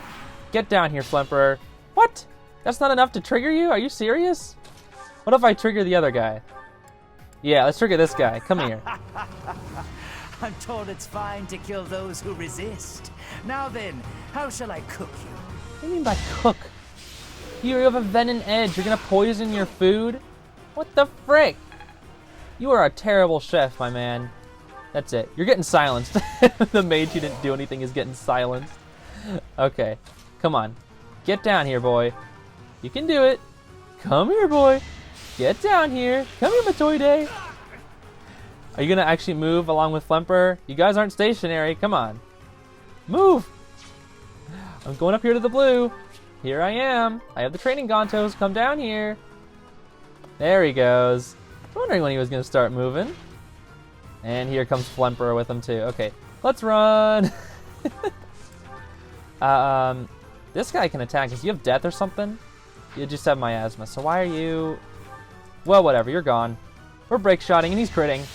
Get down here, Flemperor. What? That's not enough to trigger you? Are you serious? What if I trigger the other guy? Yeah, let's trigger this guy. Come here. I'm told it's fine to kill those who resist. Now then, how shall I cook you? What do you mean by cook? You have a venom edge. You're gonna poison your food? What the frick? You are a terrible chef, my man. That's it. You're getting silenced. The mage who didn't do anything is getting silenced. Okay. Come on. Get down here, boy. You can do it. Come here, boy. Get down here. Come here, Matoide. Are you going to actually move along with Flemperor? You guys aren't stationary. Come on. Move. I'm going up here to the blue. Here I am. I have the training gontos. Come down here. There he goes. I was wondering when he was going to start moving. And here comes Flemperor with him too. Okay, let's run. This guy can attack us. You have death or something? You just have miasma. So why are you... Well, whatever. You're gone. We're break shotting and he's critting.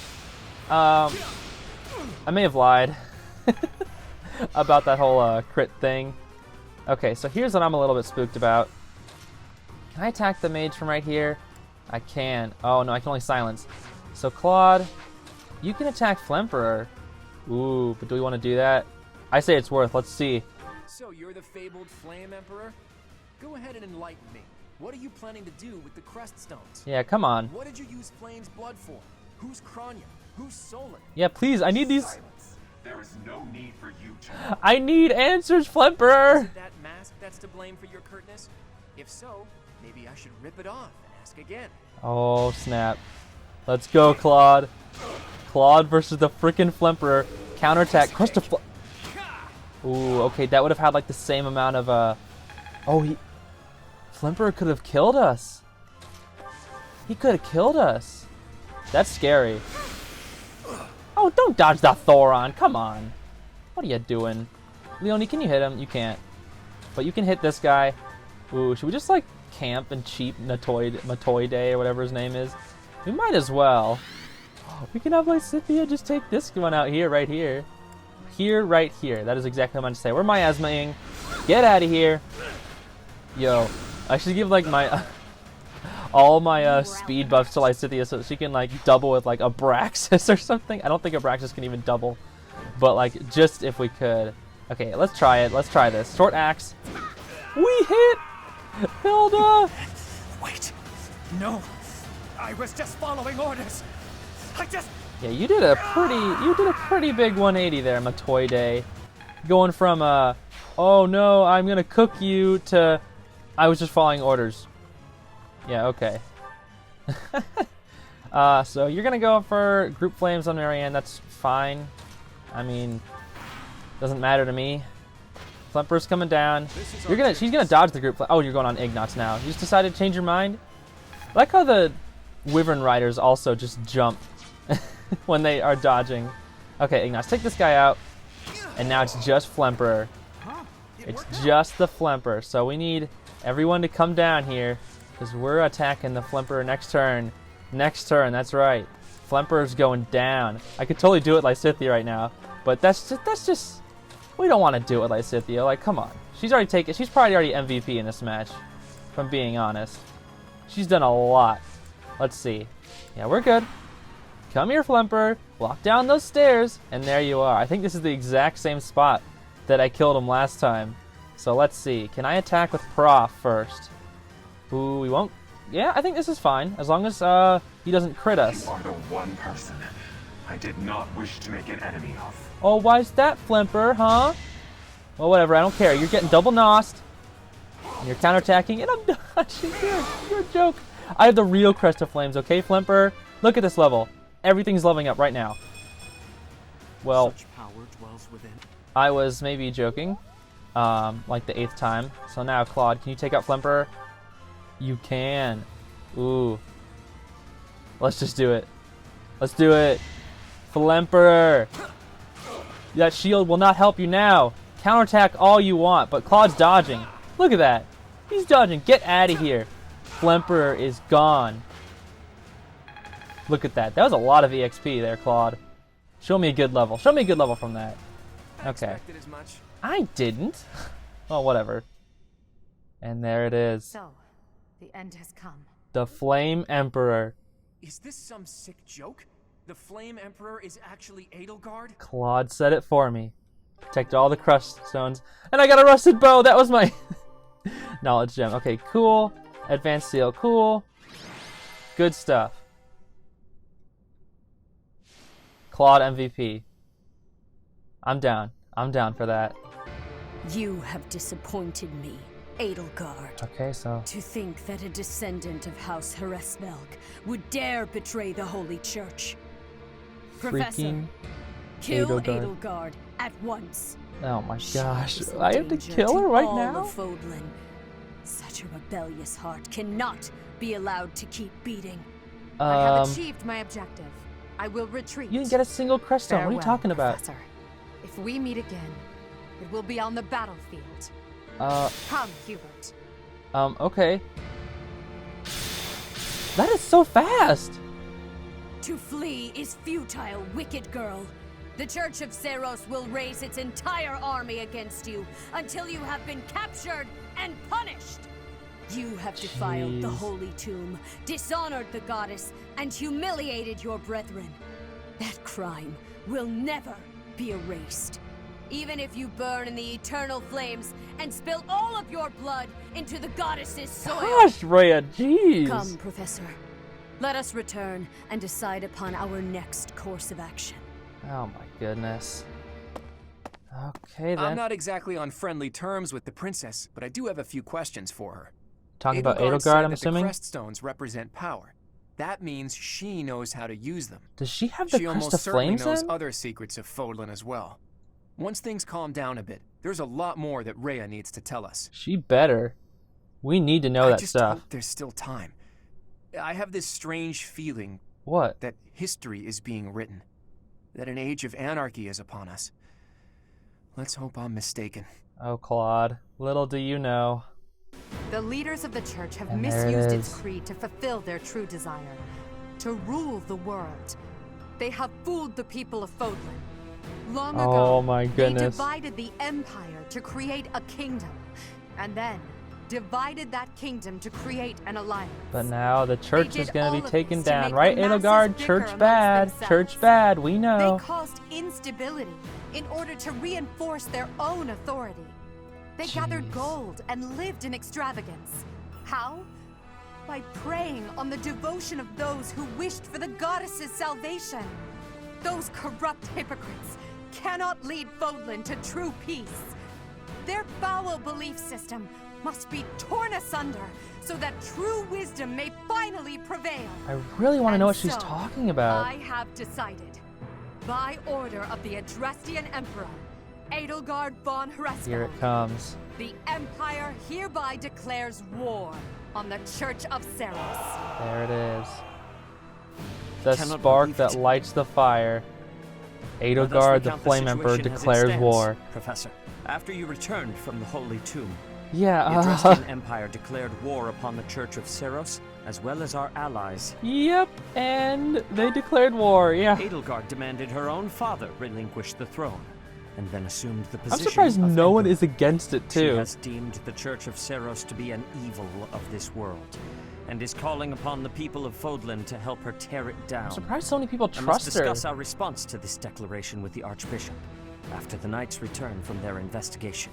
I may have lied about that whole crit thing. Okay, so here's what I'm a little bit spooked about. Can I attack the mage from right here? I can. Oh no, I can only silence. So Claude, you can attack Flemperor. Ooh, but do we want to do that? I say it's worth. Let's see. So you're the fabled Flame Emperor? Go ahead and enlighten me. What are you planning to do with the crest stones? Yeah, come on. What did you use Flame's blood for? Who's Kranya? Who's Solon? Yeah, please, I need these. Silence. There is no need for you to. I need answers, Flemperor. Is it that mask that's to blame for your curtness? If so, maybe I should rip it off and ask again. Oh, snap. Let's go, Claude. Claude versus the frickin' Flemperor. Counterattack. Crest of Ooh, okay, that would have had like the same amount of Oh, Flemperor could have killed us. He could have killed us. That's scary. Oh, don't dodge that Thoron. Come on. What are you doing? Leonie, can you hit him? You can't. But you can hit this guy. Ooh, should we just like camp and cheat Matoide or whatever his name is? We might as well. We can have Lysithea just take this one out here, right here. Here, right here. That is exactly what I'm going to say. We're miasmaing. Get out of here. Yo, I should give like my all my speed buffs to Lysithea so that she can like double with like Abraxas or something. I don't think Abraxas can even double, but like just if we could. Okay, let's try it. Let's try this. Short axe. We hit Hilda. Wait, no, I was just following orders. Yeah, you did a pretty big 180 there, Matoide. Going from oh no, I'm gonna cook you to I was just following orders. Yeah, okay. So you're gonna go for group flames on Marianne. That's fine. I mean, doesn't matter to me. Flemperor's coming down. She's gonna dodge the group. Oh, you're going on Ignots now. You just decided to change your mind. I like how the Wyvern Riders also just jump when they are dodging. Okay, Ignots, take this guy out. And now it's just Flemperor. It's just the Flemperor. So we need everyone to come down here because we're attacking the Flemperor next turn. Next turn, that's right. Flemperor's going down. I could totally do it like Lysithea right now, but that's just we don't want to do it like Lysithea. Like, come on. She's probably already MVP in this match, if I'm being honest. She's done a lot. Let's see. Yeah, we're good. Come here, Flemperor. Walk down those stairs, and there you are. I think this is the exact same spot that I killed him last time. So let's see. Can I attack with Prof first? Ooh, we won't. Yeah, I think this is fine, as long as he doesn't crit us. You are the one person I did not wish to make an enemy of. Oh, why's that, Flemperor, huh? Well, whatever, I don't care. You're getting double nosed, and you're counterattacking, and I'm dodging. You're a joke. I have the real Crest of Flames, okay, Flemperor? Look at this level. Everything's leveling up right now. Well, Such power dwells within. I was maybe joking, like the 8th time. So now, Claude, can you take out Flemperor? You can. Ooh. Let's just do it. Let's do it. Flemperor. That shield will not help you now. Counterattack all you want, but Claude's dodging. Look at that. He's dodging. Get out of here. Flemperor is gone. Look at that. That was a lot of EXP there, Claude. Show me a good level. Show me a good level from that. I Okay. expected as much. I didn't. Well, whatever. And there it is. So, the end has come. The Flame Emperor. Is this some sick joke? The Flame Emperor is actually Edelgard? Claude said it for me. Protect all the crust stones. And I got a rusted bow. That was my knowledge gem. Okay, cool. Advanced seal. Cool. Good stuff. Claude MVP. I'm down. I'm down for that. You have disappointed me, Edelgard. Okay, so To think that a descendant of House Hresvelg would dare betray the Holy Church. Professor, freaking kill Edelgard. Edelgard at once. Oh my She gosh. is in I have to danger kill her right all now? of Fodlan. Such a rebellious heart cannot be allowed to keep beating. I have achieved my objective. I will retreat. You didn't get a single creststone. What are you talking about? Professor. If we meet again, it will be on the battlefield. Come, Hubert. Okay. That is so fast! To flee is futile, wicked girl. The Church of Seros will raise its entire army against you until you have been captured and punished. You have defiled the holy tomb, dishonored the goddess, and humiliated your brethren. That crime will never be erased. Even if you burn in the eternal flames and spill all of your blood into the goddess's soil. Gosh, Rhea, jeez. Come, Professor. Let us return and decide upon our next course of action. Oh my goodness. Okay then. I'm not exactly on friendly terms with the princess, but I do have a few questions for her. Talking about Edelgard Edelgard, said I'm that assuming? the creststones represent power. That means she knows how to use them. Does she have the She Crest almost of certainly Flames knows then? other secrets of Fodlan as well. Once things calm down a bit, there's a lot more that Rhea needs to tell us. She better. We need to know I that just stuff. hope there's still time. I have this strange feeling What? that history is being written. That an age of anarchy is upon us. Let's hope I'm mistaken. Oh, Claude. Little do you know. The leaders of the church have And there it misused its is. creed to fulfill their true desire, to rule the world. They have fooled the people of Fodlan. Long ago, Oh my they goodness. divided the empire to create a kingdom, and then divided that kingdom to create an alliance. But now the church They is did going to all be of taken this to down, make right, the masses Edelgard? bicker Church amongst bad. themselves. Church bad. We know. They caused instability in order to reinforce their own authority. They gathered gold and lived in extravagance. How? By preying on the devotion of those who wished for the goddess's salvation. Those corrupt hypocrites cannot lead Fodlan to true peace. Their foul belief system must be torn asunder so that true wisdom may finally prevail. I really want to know what she's So, talking about. I have decided, by order of the Adrestian Emperor, Edelgard von Hreska, Here it comes. the Empire hereby declares war on the Church of Seros. There it is. The Cannot spark believe that it. lights the fire. Let us Edelgard, the recount Flame Emperor, situation as it declares stands, war. Professor, after you returned from the Holy Tomb, the Yeah, Adrestian Empire declared war upon the Church of Seros, as well as our allies. Yep, and they declared war, yeah. Edelgard demanded her own father relinquish the throne, and then assumed the I'm position surprised of no one Emperor. is against it, She too. has deemed the Church of Seros to be an evil of this world, and is calling upon the people of Fodlan to help her tear it down. I'm surprised so many people I must trust her. discuss our response to this declaration with the Archbishop after the Knights return from their investigation.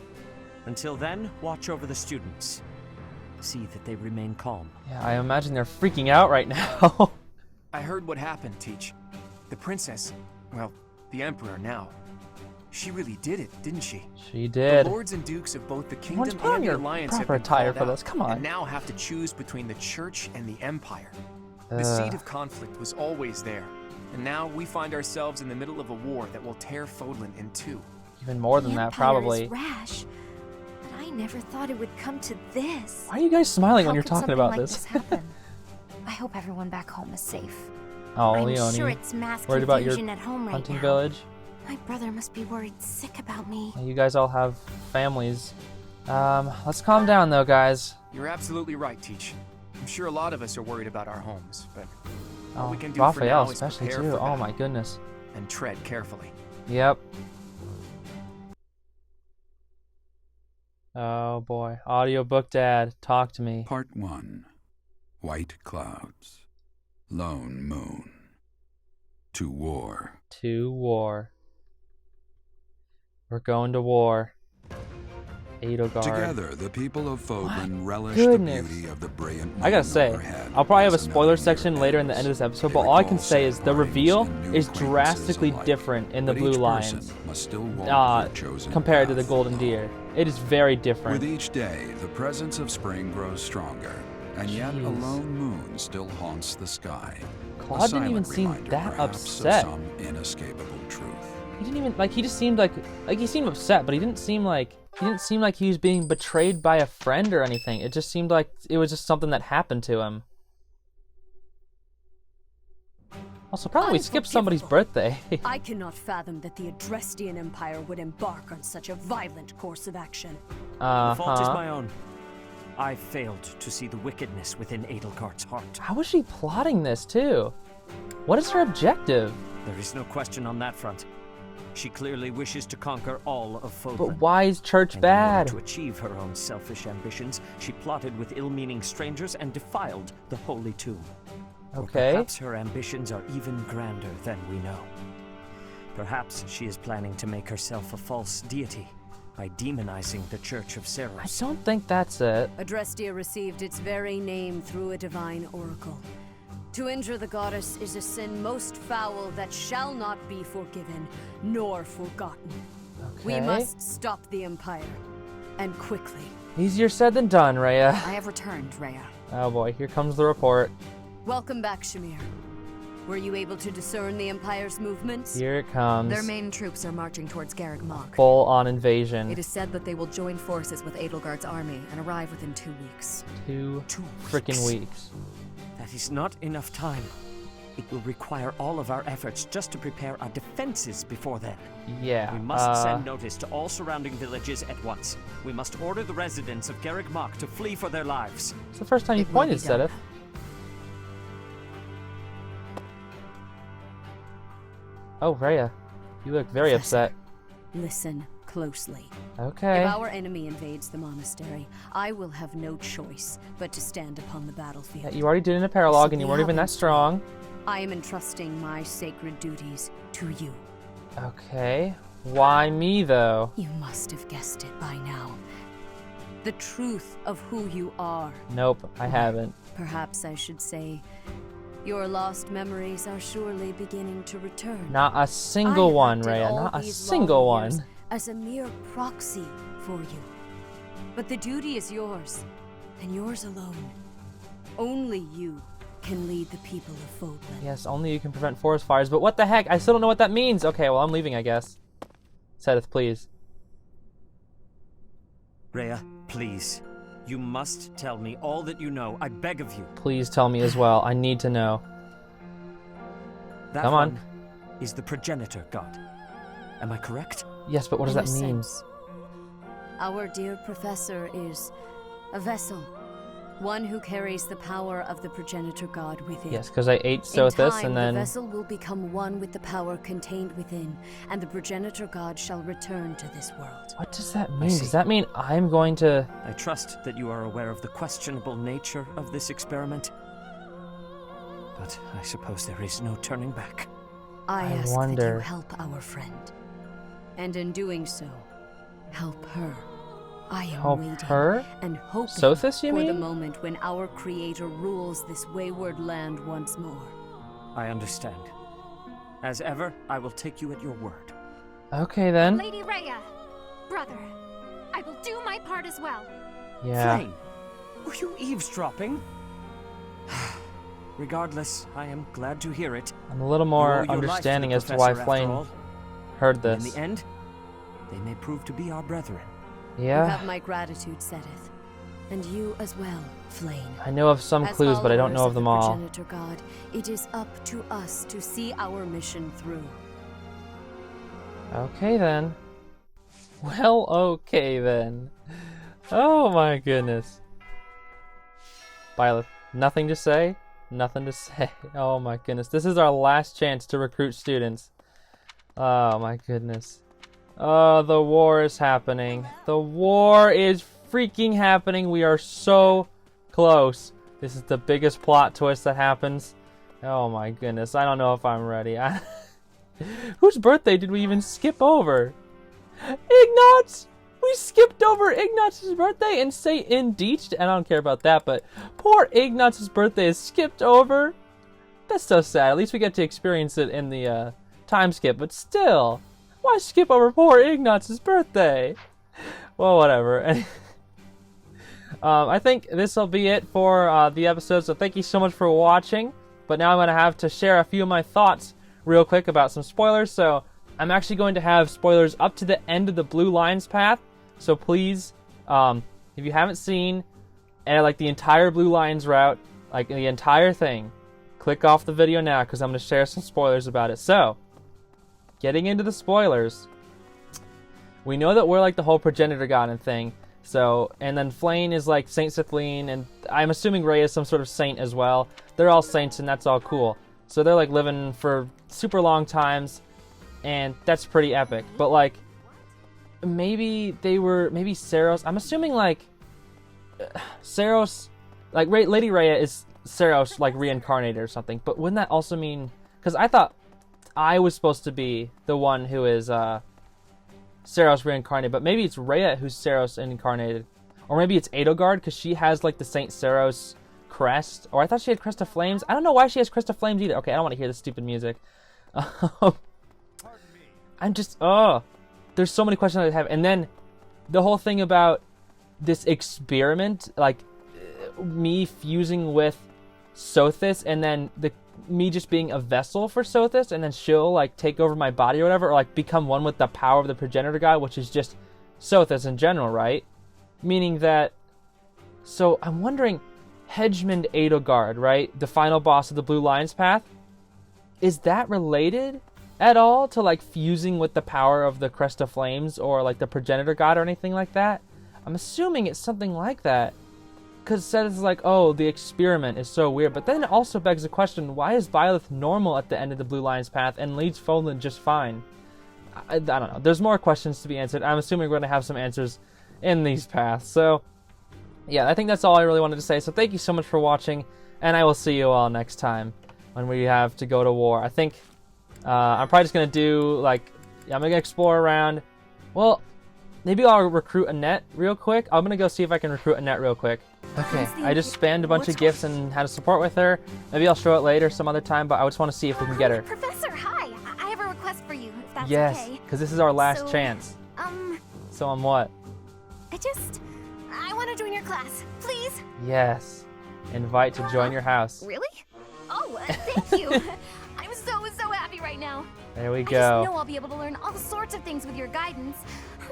Until then, watch over the students. See that they remain calm. Yeah, I imagine they're freaking out right now. I heard what happened, Teach. The princess, well, the Emperor now. She really did it, didn't she? She did. The lords and dukes of both the Everyone's kingdom put on and the your alliance have proper been attire called for out, this. Come on. and now have to choose between the church and the empire. The Ugh. seed of conflict was always there, and now we find ourselves in the middle of a war that will tear Fodlan in two. Even more than The that, Empire probably. is rash, but I never thought it would come to this. Why are you guys smiling when How you're could talking something about like this? happen? I hope everyone back home is safe. Oh, I'm Leonie. sure it's mass Worried about your confusion at home right hunting now. village? My brother must be worried sick about me. You guys all have families. Let's calm down though, guys. You're absolutely right, Teach. I'm sure a lot of us are worried about our homes, but all Oh, we can do for Raphael now is especially prepare too. for Oh battle my goodness. and tread carefully. Yep. Oh boy. Audiobook Dad, talk to me. Part 1. White Clouds. Lone Moon. To War. To war. We're going to war. Edelgard. Together, the people of Fodlan relish goodness. the beauty of the brilliant moon I gotta say, overhead I'll probably have a as another spoiler year section later in the end of this episode, but all I can say is the reveal is drastically different in the But Blue each person Lions must still walk their chosen compared to the path. Golden Deer. It is very different. With each day, the presence of spring grows stronger, and yet a Jeez. lone moon still haunts the sky. Claude A didn't even silent seem reminder, that perhaps, upset. Of some inescapable truth. He didn't even, like, he just seemed like he seemed upset, but he didn't seem like He didn't seem like he was being betrayed by a friend or anything. It just seemed like it was just something that happened to him. Also, probably we skipped somebody's birthday. I cannot fathom that the Adrestian Empire would embark on such a violent course of action. The fault is my own. I failed to see the wickedness within Edelgard's heart. How was she plotting this, too? What is her objective? There is no question on that front. She clearly wishes to conquer all of Fodlan. But why is church And bad? in order to achieve her own selfish ambitions, she plotted with ill-meaning strangers and defiled the Holy Tomb. Or Okay. perhaps her ambitions are even grander than we know. Perhaps she is planning to make herself a false deity by demonizing the Church of I Seros. don't think that's it. Adrestia received its very name through a divine oracle. To injure the goddess is a sin most foul that shall not be forgiven nor forgotten. We Okay. must stop the Empire, and quickly. Easier said than done, Rhea. I have returned, Rhea. Oh boy, here comes the report. Welcome back, Shamir. Were you able to discern the Empire's movements? Here it comes. Their main troops are marching towards Garreg Mach. Full-on invasion. It is said that they will join forces with Edelgard's army and arrive within 2 weeks. Two freaking weeks. That is not enough time. It will require all of our efforts just to prepare our defenses before then. Yeah. We must send notice to all surrounding villages at once. We must order the residents of Garreg Mach to flee for their lives. It's the first time you pointed, Sedith. Oh, Rhea. You look very upset. Listen closely. Okay. If our enemy invades the monastery, I will have no choice but to stand upon the battlefield. Yeah, you already did in a paralogue and you weren't even that strong. I am entrusting my sacred duties to you. Okay. Why me, though? You must have guessed it by now. The truth of who you are. Nope, I haven't. Perhaps I should say, your lost memories are surely beginning to return. Not a single one, acted Rhea. all Not a these single long years one. As a mere proxy for you. But the duty is yours, and yours alone. Only you can lead the people of Fodlan. Yes, only you can prevent forest fires, but what the heck? I still don't know what that means. Okay, well, I'm leaving, I guess. Sedith, please. Rhea, please. You must tell me all that you know. I beg of you. Please tell me as well. I need to know. That Come on. one is the progenitor god. Am I correct? Yes, but what does In that a mean? sense, our dear professor is a vessel. One who carries the power of the progenitor god within. Yes, because I ate In Sothis time, and then... the vessel will become one with the power contained within, and the progenitor god shall return to this world. What does that mean? Does that mean I'm going to... I trust that you are aware of the questionable nature of this experiment. But I suppose there is no turning back. I ask that you wonder... help our friend. And in doing so, help her. I am Help waiting her? and hoping Sothis, you for the mean? moment when our creator rules this wayward land once more. I understand. As ever, I will take you at your word. Okay, then. Lady Rhea, brother, I will do my part as well. Yeah. Flame, were you eavesdropping? Regardless, I am glad to hear it. I'm a little You more owe your life to the understanding as to why professor, after Flame all. heard In this. the end, they may prove to be our brethren. You Yeah. have my gratitude, Sedith. And you as well, Flame. I know of some As clues, but I don't know followers of them the all. progenitor god, it is up to us to see our mission through. Okay, then. Well, okay, then. Oh, my goodness. Violet, nothing to say? Nothing to say. Oh, my goodness. This is our last chance to recruit students. Oh, my goodness. Oh, the war is happening. The war is freaking happening. We are so close. This is the biggest plot twist that happens. Oh, my goodness. I don't know if I'm ready. Whose birthday did we even skip over? Ignatz! We skipped over Ignatz's birthday and say Indeed. And I don't care about that, but poor Ignatz's birthday is skipped over. That's so sad. At least we get to experience it in the time skip, but still. Why skip over poor Ignatz's birthday? Well, whatever. I think this will be it for the episode, so thank you so much for watching. But now I'm going to have to share a few of my thoughts real quick about some spoilers. So I'm actually going to have spoilers up to the end of the Blue Lines path. So please, if you haven't seen like the entire Blue Lions route, like the entire thing, click off the video now because I'm going to share some spoilers about it. So, getting into the spoilers, we know that we're like the whole progenitor god and thing. So, and then Flane is like Saint Cithleen, and I'm assuming Rhea is some sort of saint as well. They're all saints, and that's all cool. So they're like living for super long times, and that's pretty epic. But like, maybe Saros. I'm assuming like Saros, like Lady Rhea is Saros like reincarnated or something. But wouldn't that also mean? Because I thought I was supposed to be the one who is Saros reincarnated, but maybe it's Rhea who's Saros incarnated. Or maybe it's Edelgard, because she has like the Saint Saros crest. Or I thought she had Crest of Flames. I don't know why she has Crest of Flames either. Okay, I don't want to hear this stupid music. I'm just, there's so many questions I have. And then the whole thing about this experiment, like me fusing with Sothis, and then me just being a vessel for Sothis, and then she'll like take over my body or whatever, or like become one with the power of the progenitor god, which is just Sothis in general, right? Meaning that, so I'm wondering, Hedgemond Edelgard, right? The final boss of the Blue Lions path, is that related at all to like fusing with the power of the Crest of Flames or like the progenitor god or anything like that? I'm assuming it's something like that. Because it says like, oh, the experiment is so weird. But then it also begs the question, why is Byleth normal at the end of the Blue Lions path and leads Folan just fine? I don't know. There's more questions to be answered. I'm assuming we're going to have some answers in these paths. So, yeah, I think that's all I really wanted to say. So thank you so much for watching, and I will see you all next time when we have to go to war. I think I'm probably just going to do, like, I'm going to explore around. Well, maybe I'll recruit Annette real quick. I'm going to go see if I can recruit Annette real quick. Okay, I just spammed a bunch of gifts and had a support with her. Maybe I'll show it later some other time, but I just want to see if we can get her. Professor, hi! I have a request for you, if that's yes, okay. because this is our last chance. So on what? I want to join your class, please? Yes. Invite to join your house. Really? Oh, thank you. I'm so happy right now. There we I go. just know I'll be able to learn all sorts of things with your guidance.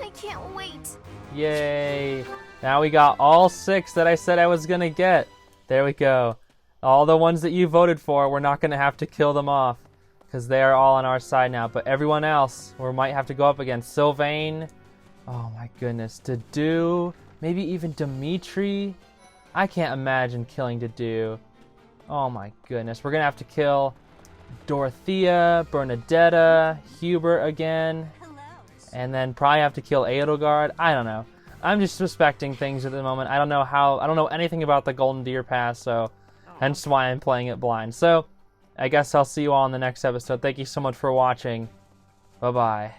I can't wait. Yay. Now we got all 6 that I said I was going to get. There we go. All the ones that you voted for, we're not going to have to kill them off, because they are all on our side now. But everyone else, we might have to go up against Sylvain. Oh my goodness. Dedue. Maybe even Dimitri. I can't imagine killing Dedue. Oh my goodness. We're going to have to kill Dorothea, Bernadetta, Hubert again. And then probably have to kill Edelgard. I don't know. I'm just suspecting things at the moment. I don't know anything about the Golden Deer Pass, so hence why I'm playing it blind. So, I guess I'll see you all in the next episode. Thank you so much for watching. Bye-bye.